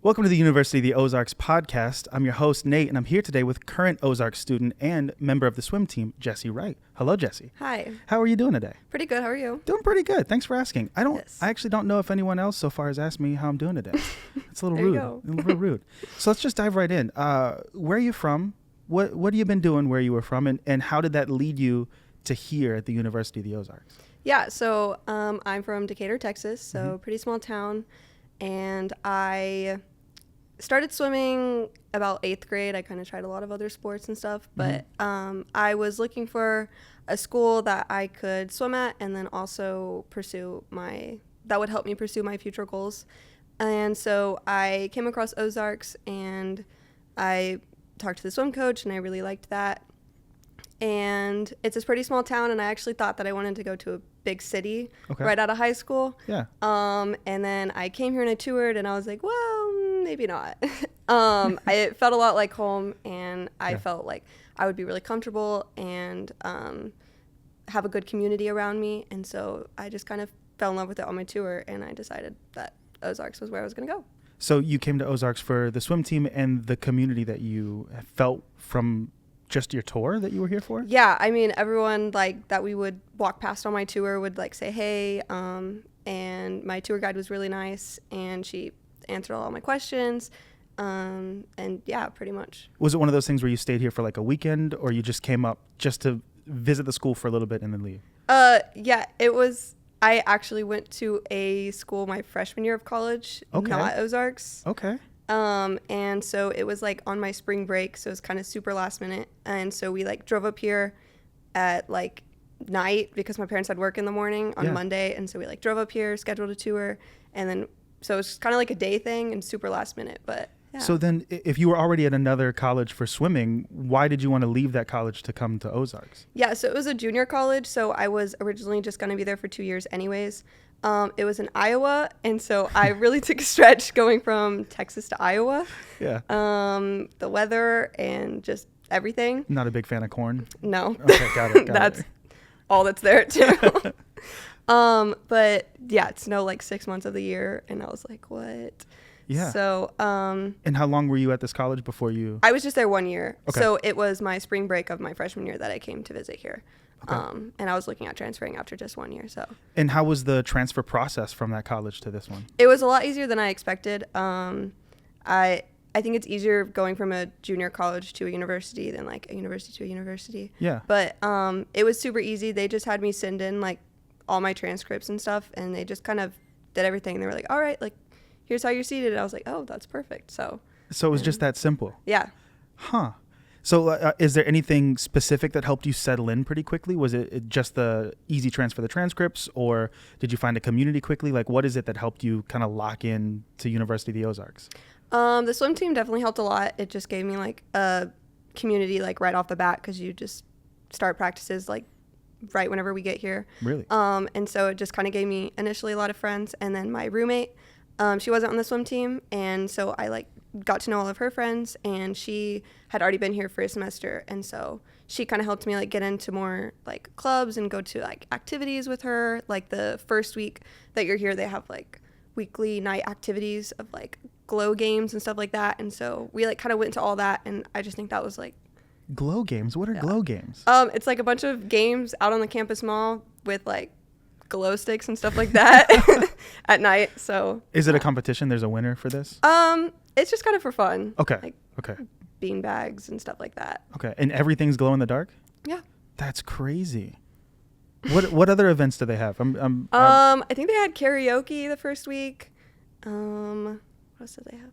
Welcome to the University of the Ozarks Podcast. I'm your host, Nate, and I'm here today with current Ozarks student and member of the swim team, Jessie Wright. Hello, Jessie. Hi. How are you doing today? Pretty good. How are you? Doing pretty good. Thanks for asking. I Yes. actually don't know if anyone else so far has asked me how I'm doing today. It's a little There you rude. go. A little rude. So let's just dive right in. Where are you from? What have you been doing where you were from, and how did that lead you to here at the University of the Ozarks? Yeah, so I'm from Decatur, Texas, so pretty small town, and I started swimming about 8th grade. I kind of tried a lot of other sports and stuff, but I was looking for a school that I could swim at and then also that would help me pursue my future goals. And so I came across Ozarks and I talked to the swim coach and I really liked that. And it's a pretty small town, and I actually thought that I wanted to go to a big city right out of high school. Yeah. And then I came here and I toured, and I was like, well, maybe not. It felt a lot like home, and I felt like I would be really comfortable and have a good community around me. And so I just kind of fell in love with it on my tour, and I decided that Ozarks was where I was going to go. So you came to Ozarks for the swim team and the community that you felt from just your tour that you were here for? Yeah, I mean, everyone like that we would walk past on my tour would like say, hey, and my tour guide was really nice, and she answered all my questions, and yeah, pretty much. Was it one of those things where you stayed here for like a weekend, or you just came up just to visit the school for a little bit and then leave? Yeah, it was. I actually went to a school my freshman year of college, not Ozarks. Okay. And so it was like on my spring break, so it was kind of super last minute. And so we like drove up here at like night because my parents had work in the morning on Monday. And so we like drove up here, scheduled a tour, and then, so it was kind of like a day thing and super last minute, but yeah. So then if you were already at another college for swimming, why did you want to leave that college to come to Ozarks? Yeah, so it was a junior college, so I was originally just going to be there for 2 years anyways. It was in Iowa, and so I really took a stretch going from Texas to Iowa. Yeah. The weather and just everything. Not a big fan of corn? No. Okay, got it. That's all that's there too. But yeah, it snowed like 6 months of the year, and I was like, what? Yeah. So, and how long were you at this college before you? I was just there 1 year. Okay. So it was my spring break of my freshman year that I came to visit here. Okay. And I was looking at transferring after just 1 year. So. And how was the transfer process from that college to this one? It was a lot easier than I expected. I think it's easier going from a junior college to a university than like a university to a university. Yeah. But it was super easy. They just had me send in like all my transcripts and stuff, and they just kind of did everything. They were like, all right, like here's how you're seated. And I was like, oh, that's perfect. So it was just that simple? Yeah. Huh. So is there anything specific that helped you settle in pretty quickly? Was it just the easy transfer of the transcripts, or did you find a community quickly? Like, what is it that helped you kind of lock in to University of the Ozarks? The swim team definitely helped a lot. It just gave me like a community like right off the bat, because you just start practices like right whenever we get here. Really? And so it just kind of gave me initially a lot of friends. And then my roommate, she wasn't on the swim team, and so I like got to know all of her friends, and she had already been here for a semester, and so she kind of helped me like get into more like clubs and go to like activities with her. Like the first week that you're here, they have like weekly night activities of like glow games and stuff like that, and so we like kind of went to all that, and I just think that was like Glow games? What are glow games? it's like a bunch of games out on the campus mall with like glow sticks and stuff like that at night. So is it a competition? There's a winner for this? It's just kind of for fun. Okay. Like okay. bean bags and stuff like that. Okay. And everything's glow in the dark? Yeah. That's crazy. What other events do they have? I think they had karaoke the first week. What else did they have?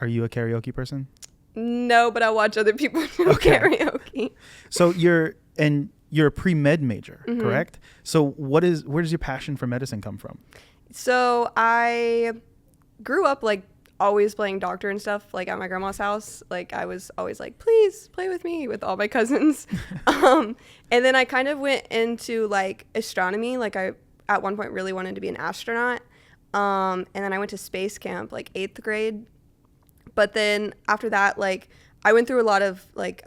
Are you a karaoke person? No, but I watch other people do karaoke. So you're a pre-med major, correct? So where does your passion for medicine come from? So I grew up like always playing doctor and stuff, like at my grandma's house. Like I was always like, please play with me with all my cousins. And then I kind of went into like astronomy. Like I at one point really wanted to be an astronaut. And then I went to space camp like 8th grade. But then after that, like I went through a lot of like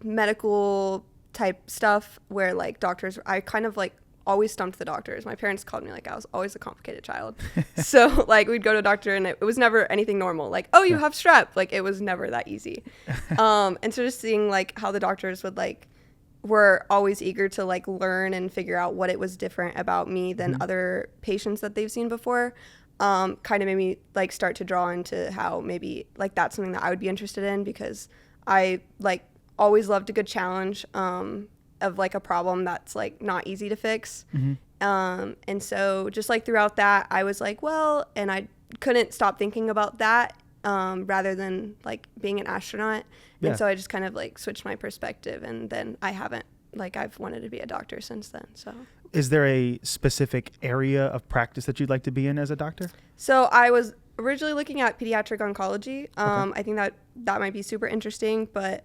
medical type stuff where like doctors, I kind of like always stumped the doctors. My parents called me like I was always a complicated child. So like we'd go to a doctor and it was never anything normal. Like, oh, you have strep. Like it was never that easy. And so just seeing like how the doctors would like were always eager to like learn and figure out what it was different about me than other patients that they've seen before. Kind of made me like start to draw into how maybe like that's something that I would be interested in, because I like always loved a good challenge of like a problem that's like not easy to fix. And so just like throughout that, I was like, well, and I couldn't stop thinking about that rather than like being an astronaut. Yeah. And so I just kind of like switched my perspective, and then I've wanted to be a doctor since then. So is there a specific area of practice that you'd like to be in as a doctor? So I was originally looking at pediatric oncology. I think that might be super interesting, but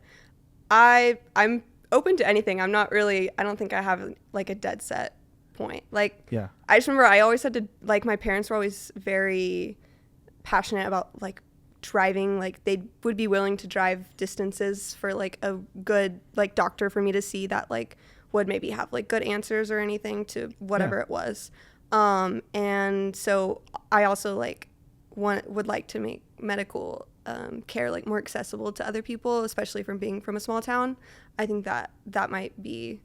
I'm open to anything. I don't think I have like a dead set point. Like, yeah. I just remember I always had to, like, my parents were always very passionate about like driving. Like they would be willing to drive distances for like a good like doctor for me to see that like would maybe have like good answers or anything to whatever it was. And so I also like would like to make medical care like more accessible to other people, especially from being from a small town. I think that might be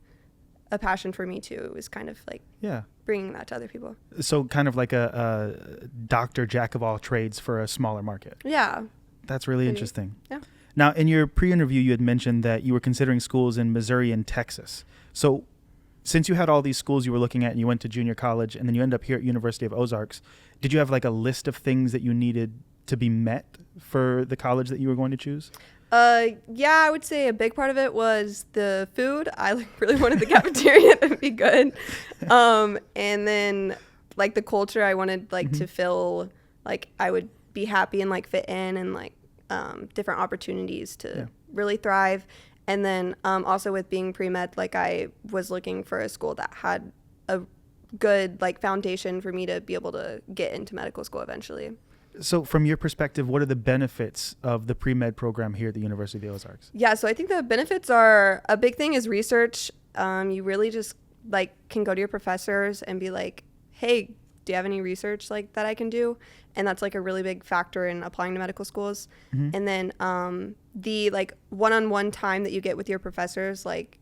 a passion for me too, is kind of like bringing that to other people. So kind of like a doctor jack of all trades for a smaller market. Yeah. That's really interesting. Yeah. Now, in your pre-interview, you had mentioned that you were considering schools in Missouri and Texas. So since you had all these schools you were looking at and you went to junior college and then you end up here at University of Ozarks, did you have like a list of things that you needed to be met for the college that you were going to choose? Yeah, I would say a big part of it was the food. I like really wanted the cafeteria to be good. And then like the culture, I wanted like to feel like I would be happy and like fit in, and like different opportunities to really thrive. And then also with being pre-med, like I was looking for a school that had a good like foundation for me to be able to get into medical school eventually. So from your perspective, what are the benefits of the pre-med program here at the University of Ozarks? Yeah, so I think the benefits are, a big thing is research. You really just like can go to your professors and be like, hey, do you have any research like that I can do? And that's like a really big factor in applying to medical schools. And then the like one-on-one time that you get with your professors, like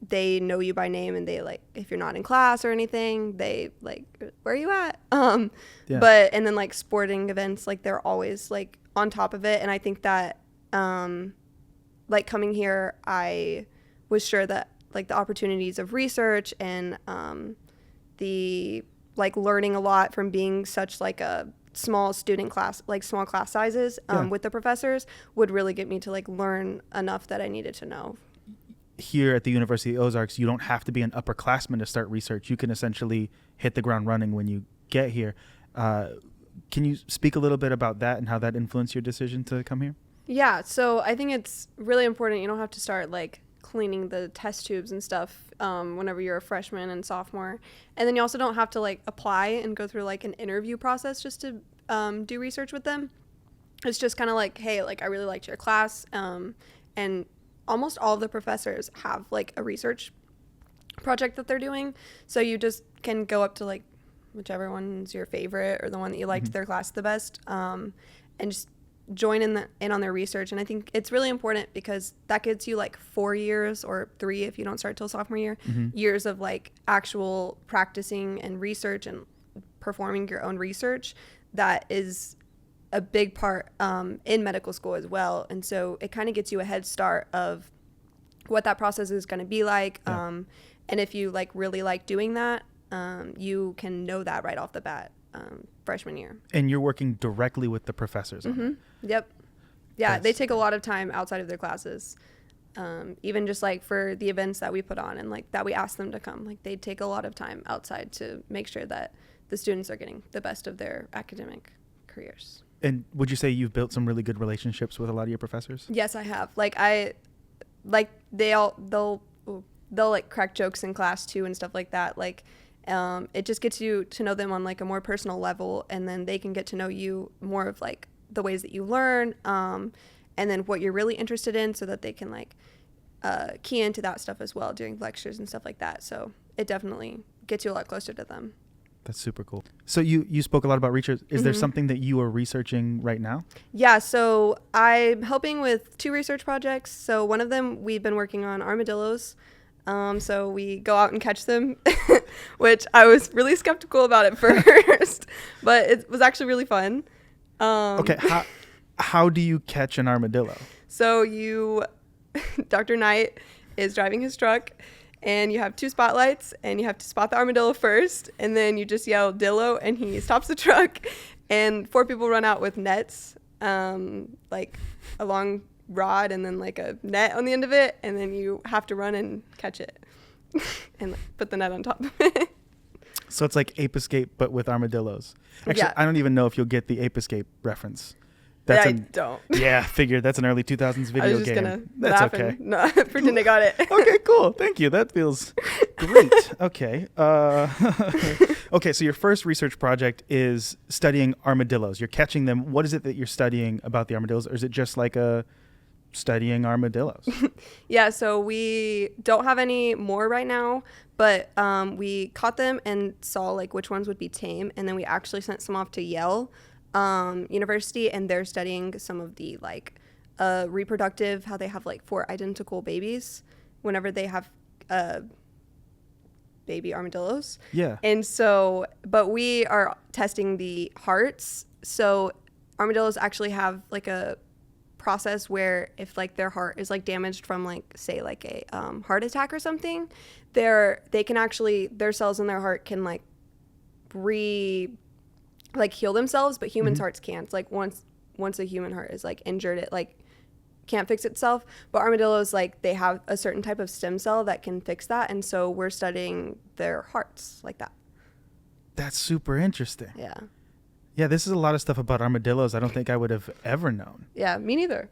they know you by name, and they like, if you're not in class or anything, they like, where are you at? But, and then like sporting events, like they're always like on top of it. And I think that like coming here, I was sure that like the opportunities of research and the like learning a lot from being such like a small student class, like small class sizes with the professors, would really get me to like learn enough that I needed to know. Here at the University of Ozarks, you don't have to be an upperclassman to start research. You can essentially hit the ground running when you get here. Can you speak a little bit about that and how that influenced your decision to come here? Yeah, so I think it's really important. You don't have to start like cleaning the test tubes and stuff whenever you're a freshman and sophomore. And then you also don't have to like apply and go through like an interview process just to do research with them. It's just kind of like, hey, like I really liked your class. And almost all of the professors have like a research project that they're doing. So you just can go up to like whichever one's your favorite or the one that you liked their class the best, and just join in on their research. And I think it's really important because that gets you like 4 years, or 3 if you don't start till sophomore year, years of like actual practicing and research and performing your own research. That is a big part in medical school as well. And so it kind of gets you a head start of what that process is going to be like. And if you like really like doing that, you can know that right off the bat freshman year. And you're working directly with the professors on it. Yep. Yeah, they take a lot of time outside of their classes. Even just like for the events that we put on and like that we ask them to come, like they take a lot of time outside to make sure that the students are getting the best of their academic careers. And would you say you've built some really good relationships with a lot of your professors? Yes, I have. They'll like crack jokes in class too and stuff like that. Like, it just gets you to know them on like a more personal level, and then they can get to know you more of like the ways that you learn, and then what you're really interested in, so that they can like key into that stuff as well during lectures and stuff like that. So it definitely gets you a lot closer to them. That's super cool. So you spoke a lot about research. Is there Mm-hmm. something that you are researching right now? Yeah, so I'm helping with 2 research projects. So one of them, we've been working on armadillos. So we go out and catch them, which I was really skeptical about at first, but it was actually really fun. Okay, how do you catch an armadillo? So Dr. Knight is driving his truck, and you have 2 spotlights, and you have to spot the armadillo first, and then you just yell "Dillo," and he stops the truck, and 4 people run out with nets, like a long rod and then like a net on the end of it, and then you have to run and catch it and like, put the net on top of it. So it's like Ape Escape, but with armadillos. Actually, Yeah. I don't even know if you'll get the Ape Escape reference. I don't. Yeah, figured that's an early 2000s video I was just game. gonna That's laugh okay. and no, pretend I got it. Okay, cool. Thank you. That feels great. Okay. Okay, so your first research project is studying armadillos. You're catching them. What is it that you're studying about the armadillos? Or is it just like studying armadillos? Yeah, so we don't have any more right now, but we caught them and saw like which ones would be tame, and then we actually sent some off to Yale University, and they're studying some of the like reproductive, how they have like 4 identical babies whenever they have baby armadillos. Yeah. And so, but we are testing the hearts. So armadillos actually have like a process where if like their heart is like damaged from like say like a heart attack or something, they can actually, their cells in their heart can like heal themselves, but humans' hearts can't. It's like once a human heart is like injured, it like can't fix itself. But armadillos, like they have a certain type of stem cell that can fix that, and so we're studying their hearts like that. That's super interesting. Yeah. Yeah, this is a lot of stuff about armadillos I don't think I would have ever known. Yeah, me neither.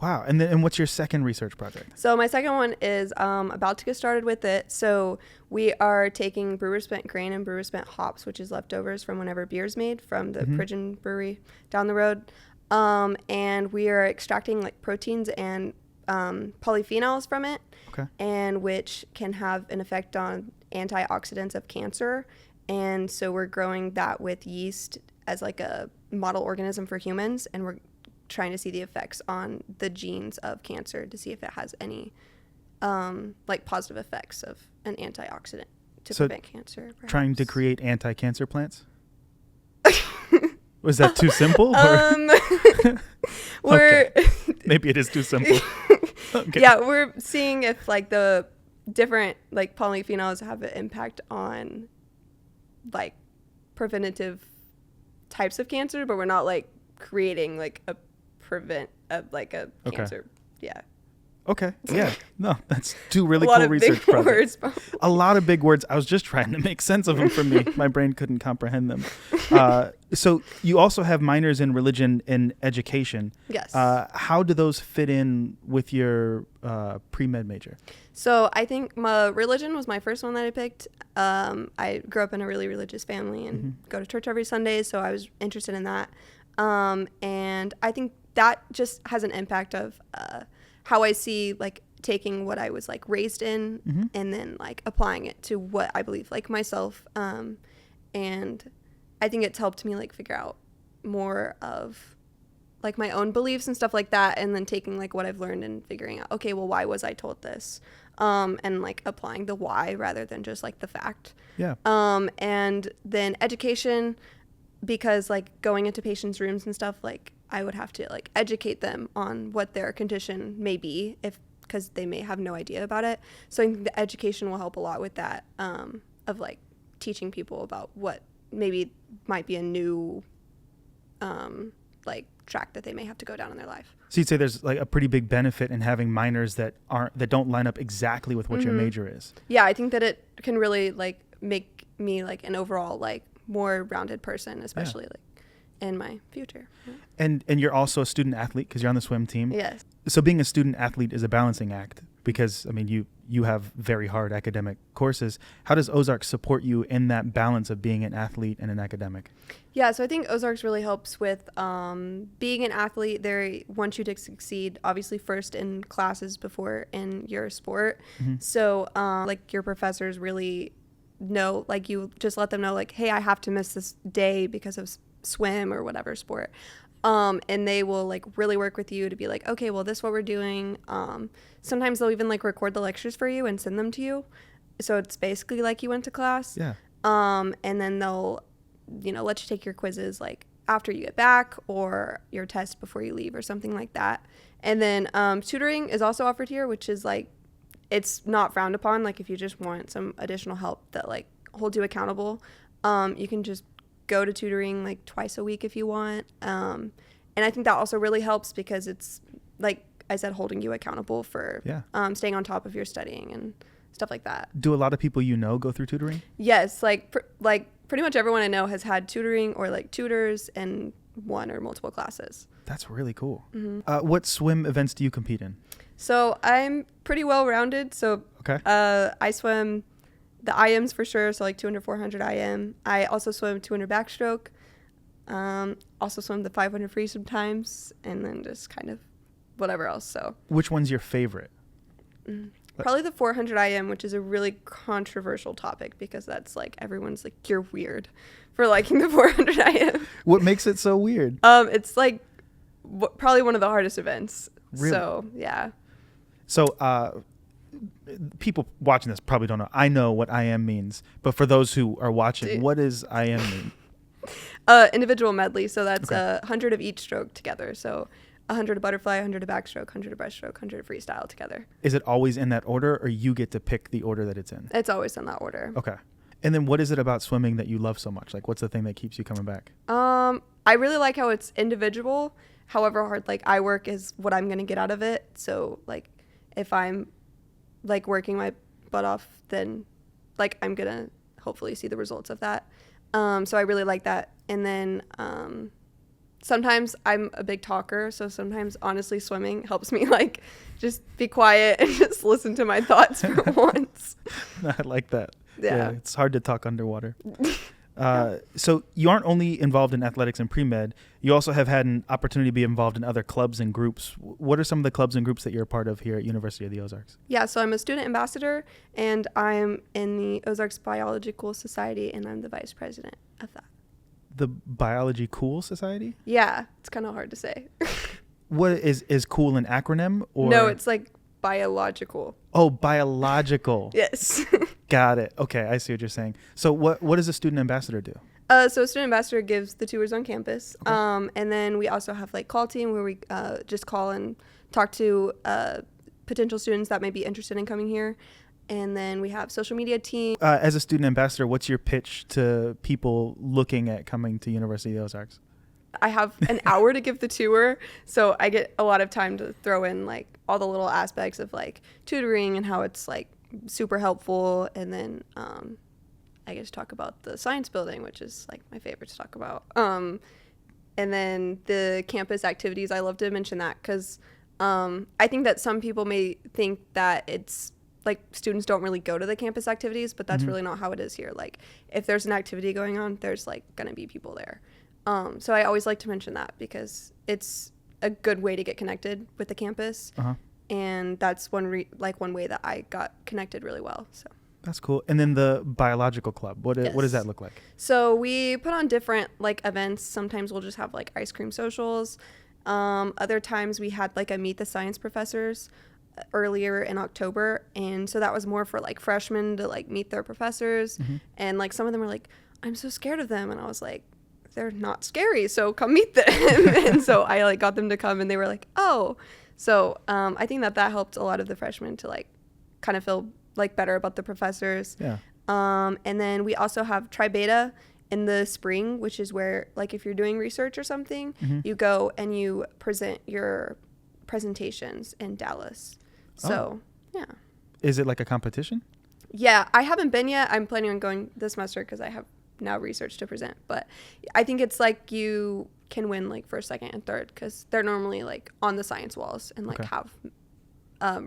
Wow. And what's your second research project? So my second one is about to get started with it. So we are taking brewer spent grain and brewer spent hops, which is leftovers from whenever beer's made from the Pridgeon Brewery down the road. And we are extracting like proteins and polyphenols from it, Okay. and which can have an effect on antioxidants of cancer. And so we're growing that with yeast as like a model organism for humans, and we're trying to see the effects on the genes of cancer to see if it has any like positive effects of an antioxidant to prevent cancer. Perhaps. Trying to create anti-cancer plants? Was that too simple? We're Maybe it is too simple. Okay. Yeah, we're seeing if like the different like polyphenols have an impact on like preventative types of cancer, but we're not like creating like a Okay. cancer. Yeah. Okay. Yeah. No, that's 2 really A lot cool of research big projects. words. A lot of big words. I was just trying to make sense of them for me. My brain couldn't comprehend them. So you also have minors in religion and education. Yes. How do those fit in with your pre-med major? So I think my religion was my first one that I picked. I grew up in a really religious family and go to church every Sunday, so I was interested in that. And I think that just has an impact of how I see like taking what I was like raised in and then like applying it to what I believe like myself. And I think it's helped me like figure out more of like my own beliefs and stuff like that, and then taking like what I've learned and figuring out, okay, well, why was I told this? And like applying the why rather than just like the fact. Yeah. And then education, because like going into patients' rooms and stuff, like I would have to like educate them on what their condition may be, because they may have no idea about it. So I think the education will help a lot with that, of like teaching people about what maybe might be a new like track that they may have to go down in their life. So you'd say there's like a pretty big benefit in having minors that don't line up exactly with what your major is. Yeah, I think that it can really like make me like an overall like more rounded person, especially like in my future. Yeah. And you're also a student athlete because you're on the swim team. Yes. So being a student athlete is a balancing act because, I mean, you have very hard academic courses. How does Ozarks support you in that balance of being an athlete and an academic? Yeah, so I think Ozarks really helps with being an athlete. They want you to succeed, obviously, first in classes before in your sport. So like your professors really know, like you just let them know like, hey, I have to miss this day because of swim or whatever sport. And they will like really work with you to be like, okay, well, this is what we're doing. Sometimes they'll even like record the lectures for you and send them to you. So it's basically like you went to class. Yeah. And then they'll, let you take your quizzes like after you get back or your test before you leave or something like that. And then tutoring is also offered here, which is like, it's not frowned upon. Like if you just want some additional help that like holds you accountable, you can just go to tutoring like twice a week if you want. And I think that also really helps because it's like I said, holding you accountable for staying on top of your studying and stuff like that. Do a lot of people go through tutoring? Yes, like pretty much everyone I know has had tutoring or like tutors and one or multiple classes. That's really cool. Mm-hmm. What swim events do you compete in? So I'm pretty well-rounded. So I swim the IMs for sure. So like 200, 400 IM. I also swim 200 backstroke. Also swim the 500 free sometimes. And then just kind of whatever else. So which one's your favorite? Probably the 400 IM, which is a really controversial topic because that's like everyone's like, you're weird for liking the 400 IM. What makes it so weird? It's like probably one of the hardest events. Really? So, yeah. So, people watching this probably don't know. I know what IM means, but for those who are watching, what does IM mean? Individual medley. So that's 100 of each stroke together. So 100 of butterfly, 100 of backstroke, 100 of breaststroke, 100 of freestyle together. Is it always in that order, or you get to pick the order that it's in? It's always in that order. Okay. And then what is it about swimming that you love so much? Like, what's the thing that keeps you coming back? I really like how it's individual. However hard like I work is what I'm going to get out of it. So like if I'm like working my butt off, then like I'm going to hopefully see the results of that. So I really like that. And then sometimes I'm a big talker. So sometimes honestly swimming helps me like just be quiet and just listen to my thoughts for once. I like that. Yeah. It's hard to talk underwater. So you aren't only involved in athletics and pre-med, you also have had an opportunity to be involved in other clubs and groups. What are some of the clubs and groups that you're a part of here at University of the Ozarks? Yeah, so I'm a student ambassador, and I'm in the Ozarks Biological Society, and I'm the vice president of that. The Biology Cool Society? Yeah, it's kind of hard to say. What is cool an acronym? Or? No, it's like biological. Oh, biological. Yes. Got it. Okay, I see what you're saying. So what does a student ambassador do? So a student ambassador gives the tours on campus. Okay. And then we also have like call team where we just call and talk to potential students that may be interested in coming here. And then we have social media team. As a student ambassador, what's your pitch to people looking at coming to University of the Ozarks? I have an hour to give the tour, so I get a lot of time to throw in like all the little aspects of like tutoring and how it's like super helpful. And then I get to talk about the science building, which is like my favorite to talk about. And then the campus activities, I love to mention that because I think that some people may think that it's like students don't really go to the campus activities, but that's really not how it is here. Like if there's an activity going on, there's like gonna be people there. So I always like to mention that because it's a good way to get connected with the campus. And that's one way that I got connected really well. So that's cool. And then the biological club, what does that look like? So we put on different like events. Sometimes we'll just have like ice cream socials. Other times we had like a meet the science professors earlier in October. And so that was more for like freshmen to like meet their professors. And like some of them were like, I'm so scared of them. And I was like, they're not scary, so come meet them. And so I like got them to come and they were like, oh. So I think that helped a lot of the freshmen to like kind of feel like better about the professors. Yeah. And then we also have Tri Beta in the spring, which is where like if you're doing research or something, you go and you present your presentations in Dallas. So yeah. Is it like a competition? Yeah, I haven't been yet. I'm planning on going this semester because I have now research to present, but I think it's like you can win like first, second, and third because they're normally like on the science walls and like have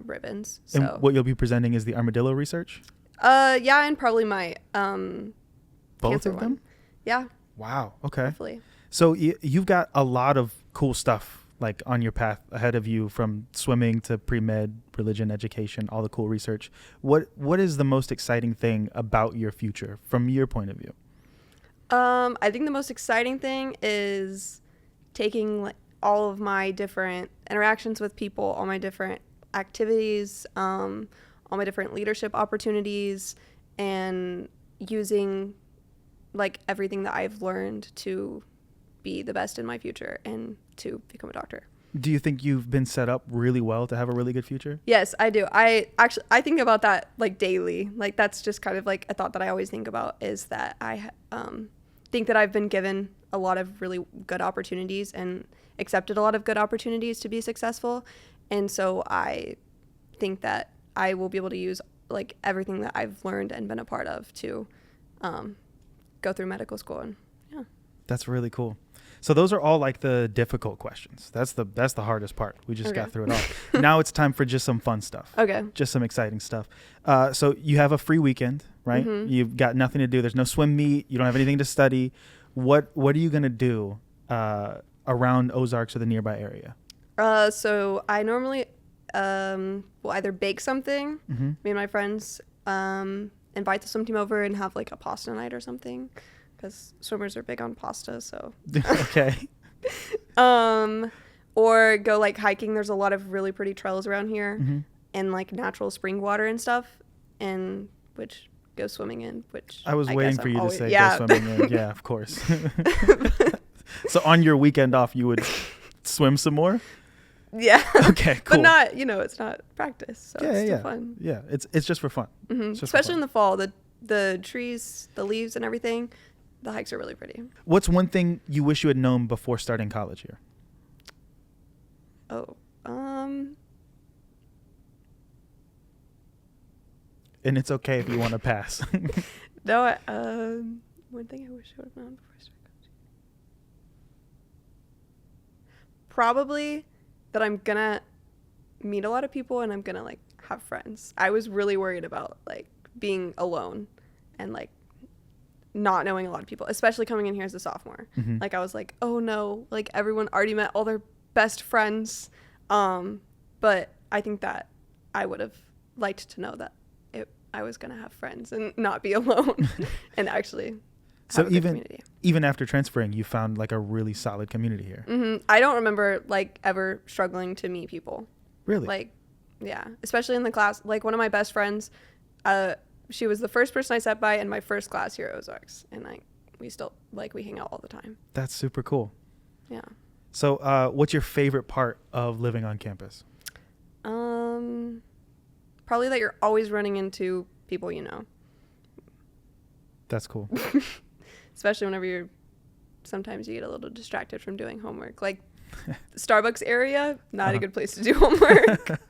ribbons. So and what you'll be presenting is the armadillo research? Yeah, and probably my both of them? Yeah. Wow. Okay. Hopefully. So you've got a lot of cool stuff like on your path ahead of you from swimming to pre-med, religion, education, all the cool research. What is the most exciting thing about your future from your point of view? I think the most exciting thing is taking like all of my different interactions with people, all my different activities, all my different leadership opportunities, and using like everything that I've learned to be the best in my future and to become a doctor. Do you think you've been set up really well to have a really good future? Yes, I do. I think about that like daily. Like that's just kind of like a thought that I always think about, is that I think that I've been given a lot of really good opportunities and accepted a lot of good opportunities to be successful. And so I think that I will be able to use like everything that I've learned and been a part of to go through medical school. And yeah. That's really cool. So those are all like the difficult questions. That's the hardest part. We just got through it all. Now it's time for just some fun stuff. Okay. Just some exciting stuff. So you have a free weekend, right? Mm-hmm. You've got nothing to do. There's no swim meet. You don't have anything to study. What are you going to do around Ozarks or the nearby area? So I normally will either bake something. Mm-hmm. Me and my friends invite the swim team over and have like a pasta night or something, because swimmers are big on pasta. So Okay. Or go like hiking. There's a lot of really pretty trails around here, Mm-hmm. and like natural spring water and stuff, and which go swimming in. Which I was waiting for you to say yeah. go swimming in. Yeah, of course. So on your weekend off, you would swim some more? Yeah. Okay, cool. But not, it's not practice, so Yeah, it's still yeah. fun. Yeah, it's just for fun. Mm-hmm. It's just for Especially fun. in the fall, the trees, the leaves, and everything. The hikes are really pretty. What's one thing you wish you had known before starting college here? Oh, And it's okay if you want to pass. no. One thing I wish I would have known before I started college. Probably that I'm gonna meet a lot of people and I'm gonna like have friends. I was really worried about like being alone and like not knowing a lot of people, especially coming in here as a sophomore. Mm-hmm. Like I was like, oh no, like everyone already met all their best friends. But I think that I would have liked to know that I was gonna have friends and not be alone and actually have a good community. Even after transferring, you found like a really solid community here. Mm-hmm. I don't remember like ever struggling to meet people. Really? Like, yeah, especially in the class. Like one of my best friends, she was the first person I sat by in my first class here at Ozarks, and we still we hang out all the time. That's super cool. Yeah. So, what's your favorite part of living on campus? Probably that you're always running into people you know. That's cool. Especially whenever sometimes you get a little distracted from doing homework. Like Starbucks area, not a good place to do homework.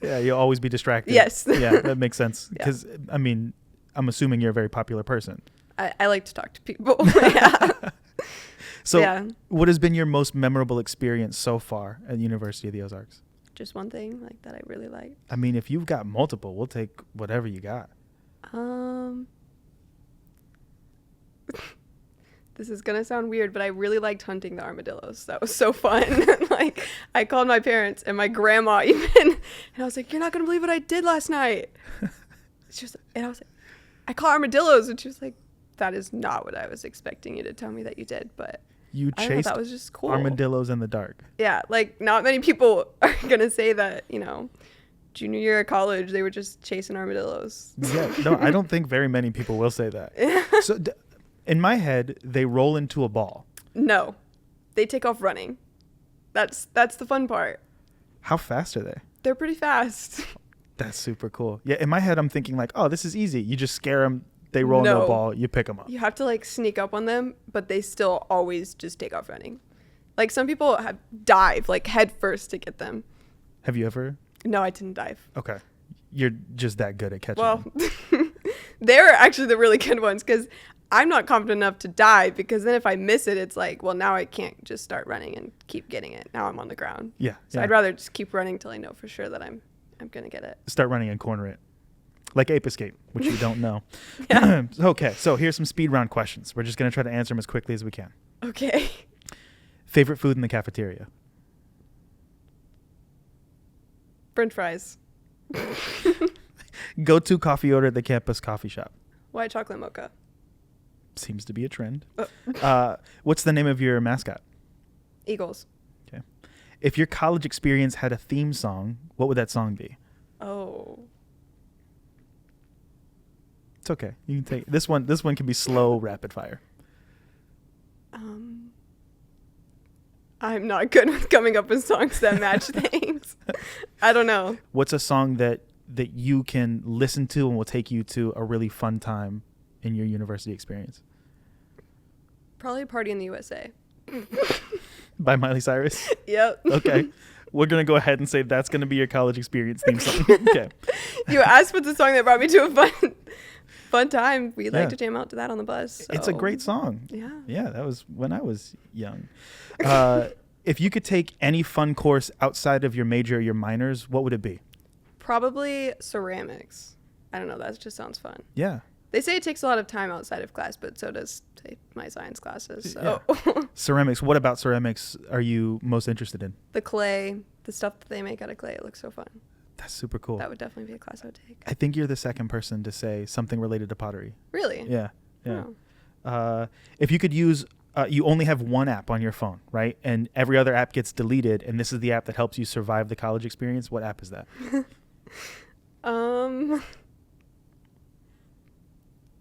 Yeah, you'll always be distracted. Yes. Yeah, that makes sense. Yeah. Because, I mean, I'm assuming you're a very popular person. I like to talk to people. Yeah. So, yeah. What has been your most memorable experience so far at the University of the Ozarks? Just one thing like that I really liked. I mean, if you've got multiple, we'll take whatever you got. This is gonna sound weird, but I really liked hunting the armadillos. That was so fun. Like I called my parents and my grandma even, and I was like, "You're not gonna believe what I did last night." And I was like, "I caught armadillos," and she was like, "That is not what I was expecting you to tell me that you did." But You I don't know, chased that was just cool. armadillos in the dark. Yeah, like not many people are gonna say that. Junior year of college, they were just chasing armadillos. Yeah, no, I don't think very many people will say that. So, in my head, they roll into a ball. No, they take off running. That's the fun part. How fast are they? They're pretty fast. That's super cool. Yeah, in my head, I'm thinking like, oh, this is easy. You just scare them. They roll into a ball. You pick them up. You have to like sneak up on them, but they still always just take off running. Like some people dive like head first to get them. Have you ever? No, I didn't dive. Okay. You're just that good at catching them. They're actually the really good ones because I'm not confident enough to dive, because then if I miss it, it's like, well, now I can't just start running and keep getting it. Now I'm on the ground. Yeah. So I'd rather just keep running till I know for sure that I'm going to get it. Start running and corner it. Like Ape Escape, which you don't know. Yeah. Okay, so here's some speed round questions. We're just going to try to answer them as quickly as we can. Okay. Favorite food in the cafeteria? French fries. Go-to coffee order at the campus coffee shop. White chocolate mocha. Seems to be a trend. What's the name of your mascot? Eagles. Okay. If your college experience had a theme song, what would that song be? Oh. It's okay. You can take this one. This one can be slow, rapid fire. I'm not good with coming up with songs that match things. I don't know. What's a song that you can listen to and will take you to a really fun time in your university experience? Probably Party in the USA. By Miley Cyrus? Yep. Okay. We're going to go ahead and say that's going to be your college experience theme song. Okay. You asked what's the song that brought me to a fun time. We like to jam out to that on the bus. So. It's a great song. Yeah. Yeah, that was when I was young. If you could take any fun course outside of your major or your minors, what would it be? Probably ceramics. I don't know. That just sounds fun. Yeah. They say it takes a lot of time outside of class, but so does my science classes. So. Yeah. Ceramics. What about ceramics are you most interested in? The clay, the stuff that they make out of clay. It looks so fun. That's super cool. That would definitely be a class I would take. I think you're the second person to say something related to pottery. Really? Yeah. Yeah. Oh. If you could use, you only have one app on your phone, right? And every other app gets deleted, and this is the app that helps you survive the college experience. What app is that?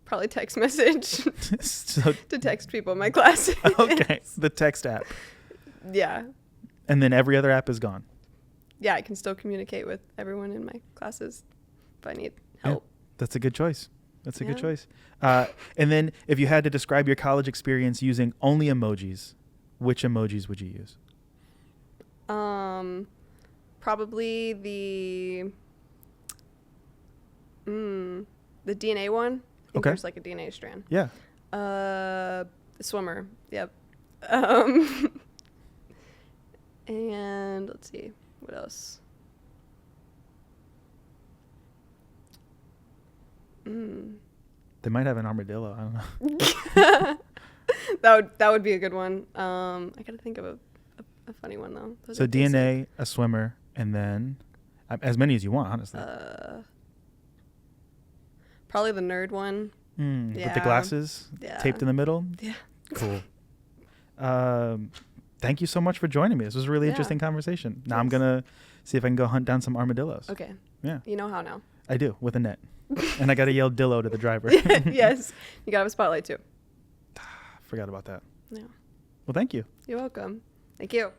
Probably text message So, to text people in my classes. okay, the text app. Yeah. And then every other app is gone. Yeah, I can still communicate with everyone in my classes if I need help. Yeah, that's a good choice. That's a good choice. And then if you had to describe your college experience using only emojis, which emojis would you use? Probably the DNA one. I think there's like a DNA strand. Yeah. The swimmer. Yep. And let's see. What else? They might have an armadillo. I don't know. That would be a good one. I gotta think of a funny one though. Those So are basic. DNA, a swimmer, and then as many as you want, honestly. Probably the nerd one. With the Yeah. glasses taped in the middle. Yeah. Cool. Thank you so much for joining me. This was a really interesting conversation. Now I'm gonna see if I can go hunt down some armadillos. Okay. Yeah. You know how now. I do, with a net. And I gotta yell Dillo to the driver. Yes. You gotta have a spotlight too. Forgot about that. Yeah. Well, thank you. You're welcome. Thank you.